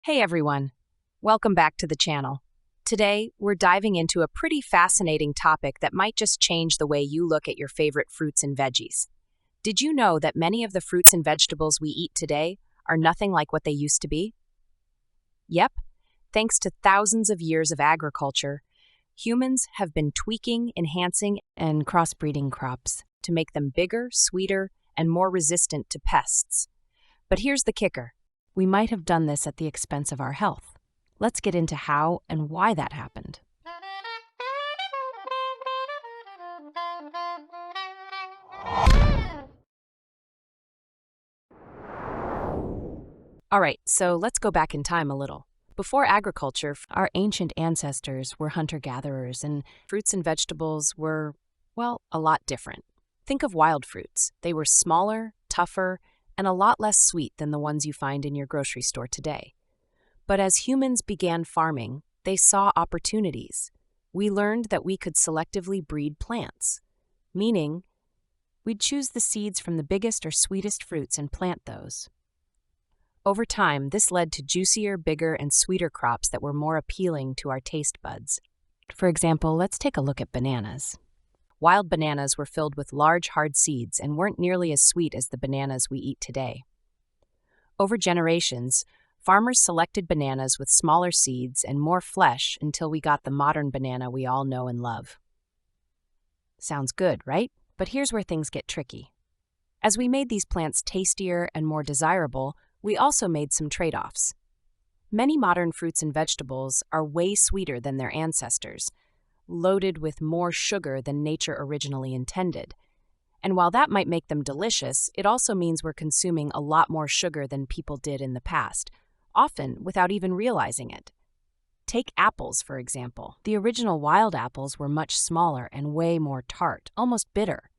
Hey everyone, welcome back to the channel. Today, we're diving into a pretty fascinating topic that might just change the way you look at your favorite fruits and veggies. Did you know that many of the fruits and vegetables we eat today are nothing like what they used to be? Yep, thanks to thousands of years of agriculture, humans have been tweaking, enhancing, and crossbreeding crops to make them bigger, sweeter, and more resistant to pests. But here's the kicker. We might have done this at the expense of our health. Let's get into how and why that happened. All right, so let's go back in time a little. Before agriculture, our ancient ancestors were hunter-gatherers, and fruits and vegetables were, well, a lot different. Think of wild fruits. They were smaller, tougher, and a lot less sweet than the ones you find in your grocery store today. But as humans began farming, they saw opportunities. We learned that we could selectively breed plants, meaning we'd choose the seeds from the biggest or sweetest fruits and plant those. Over time, this led to juicier, bigger, and sweeter crops that were more appealing to our taste buds. For example, let's take a look at bananas. Wild bananas were filled with large, hard seeds and weren't nearly as sweet as the bananas we eat today. Over generations, farmers selected bananas with smaller seeds and more flesh until we got the modern banana we all know and love. Sounds good, right? But here's where things get tricky. As we made these plants tastier and more desirable, we also made some trade-offs. Many modern fruits and vegetables are way sweeter than their ancestors, loaded with more sugar than nature originally intended. And while that might make them delicious, it also means we're consuming a lot more sugar than people did in the past, often without even realizing it. Take apples, for example. The original wild apples were much smaller and way more tart, almost bitter.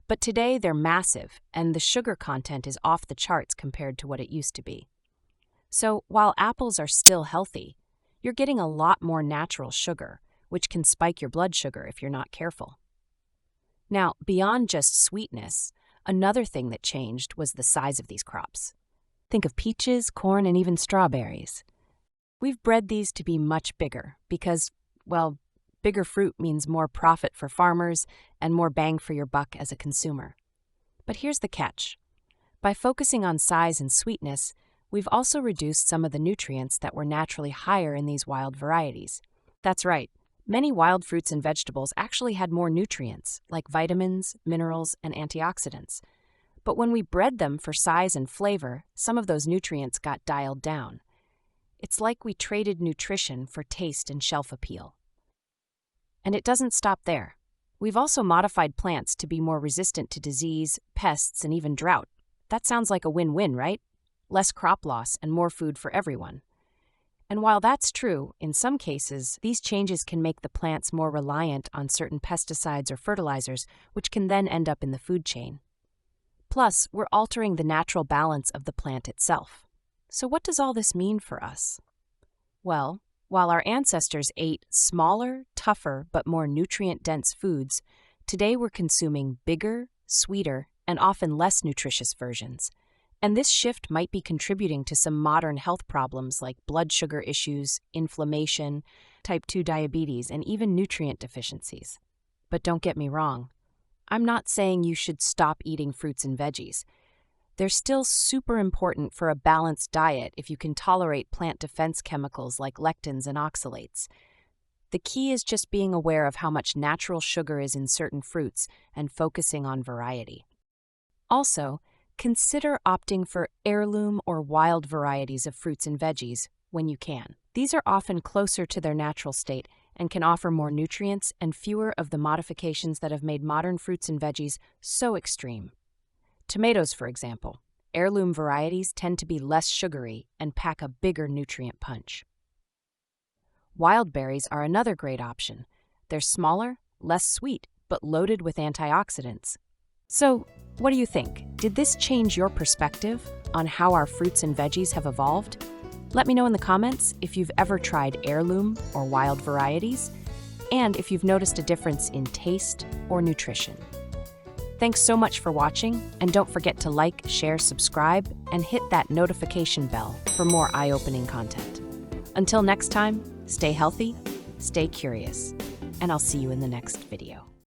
But today they're massive, and the sugar content is off the charts compared to what it used to be. So while apples are still healthy, you're getting a lot more natural sugar, which can spike your blood sugar if you're not careful. Now, beyond just sweetness, another thing that changed was the size of these crops. Think of peaches, corn, and even strawberries. We've bred these to be much bigger because, well, bigger fruit means more profit for farmers and more bang for your buck as a consumer. But here's the catch. By focusing on size and sweetness, we've also reduced some of the nutrients that were naturally higher in these wild varieties. That's right. Many wild fruits and vegetables actually had more nutrients, like vitamins, minerals, and antioxidants. But when we bred them for size and flavor, some of those nutrients got dialed down. It's like we traded nutrition for taste and shelf appeal. And it doesn't stop there. We've also modified plants to be more resistant to disease, pests, and even drought. That sounds like a win-win, right? Less crop loss and more food for everyone. And while that's true, in some cases, these changes can make the plants more reliant on certain pesticides or fertilizers, which can then end up in the food chain. Plus, we're altering the natural balance of the plant itself. So what does all this mean for us? Well, while our ancestors ate smaller, tougher, but more nutrient-dense foods, today we're consuming bigger, sweeter, and often less nutritious versions. And this shift might be contributing to some modern health problems like blood sugar issues, inflammation, type 2 diabetes, and even nutrient deficiencies. But don't get me wrong. I'm not saying you should stop eating fruits and veggies. They're still super important for a balanced diet if you can tolerate plant defense chemicals like lectins and oxalates. The key is just being aware of how much natural sugar is in certain fruits and focusing on variety. Also, consider opting for heirloom or wild varieties of fruits and veggies when you can. These are often closer to their natural state and can offer more nutrients and fewer of the modifications that have made modern fruits and veggies so extreme. Tomatoes, for example. Heirloom varieties tend to be less sugary and pack a bigger nutrient punch. Wild berries are another great option. They're smaller, less sweet, but loaded with antioxidants. So, what do you think? Did this change your perspective on how our fruits and veggies have evolved? Let me know in the comments if you've ever tried heirloom or wild varieties, and if you've noticed a difference in taste or nutrition. Thanks so much for watching, and don't forget to like, share, subscribe, and hit that notification bell for more eye-opening content. Until next time, stay healthy, stay curious, and I'll see you in the next video.